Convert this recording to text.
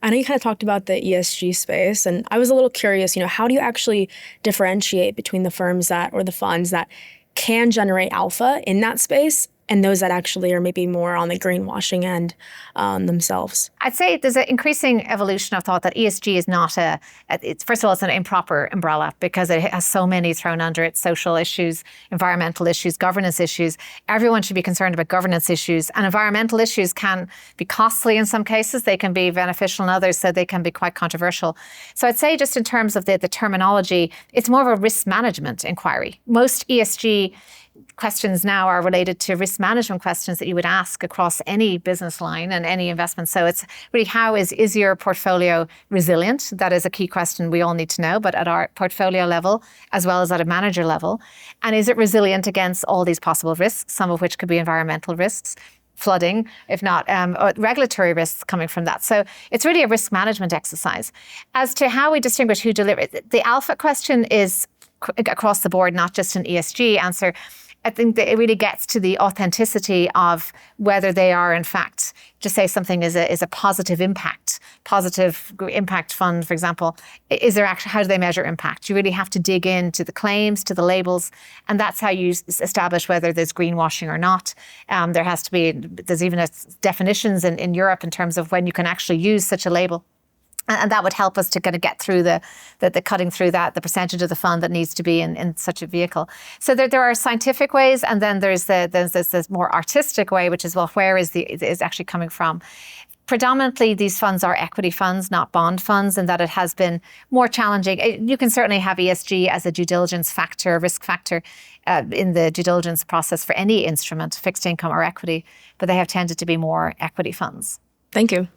I know you kind of talked about the ESG space, and I was a little curious, how do you actually differentiate between the firms or the funds that can generate alpha in that space and those that actually are maybe more on the greenwashing end themselves? I'd say there's an increasing evolution of thought that ESG is not first of all, it's an improper umbrella because it has so many thrown under it: social issues, environmental issues, governance issues. Everyone should be concerned about governance issues, and environmental issues can be costly in some cases. They can be beneficial in others, so they can be quite controversial. So I'd say just in terms of the terminology, it's more of a risk management inquiry. Most ESG questions now are related to risk management questions that you would ask across any business line and any investment. So it's really, how is your portfolio resilient? That is a key question we all need to know, but at our portfolio level as well as at a manager level. And is it resilient against all these possible risks, some of which could be environmental risks, flooding, if not regulatory risks coming from that. So it's really a risk management exercise. As to how we distinguish who delivers, the alpha question is across the board, not just an ESG answer. I think that it really gets to the authenticity of whether they are, in fact, to say something is a positive impact fund, for example. Is there actually, how do they measure impact? You really have to dig into the claims, to the labels, and that's how you establish whether there's greenwashing or not. There's even definitions in Europe in terms of when you can actually use such a label. And that would help us to kind of get through the cutting through that, the percentage of the fund that needs to be in such a vehicle. So there are scientific ways, and then there's this more artistic way, which is, well, where is actually coming from? Predominantly, these funds are equity funds, not bond funds, and that it has been more challenging. You can certainly have ESG as a due diligence factor, risk factor in the due diligence process for any instrument, fixed income or equity, but they have tended to be more equity funds. Thank you.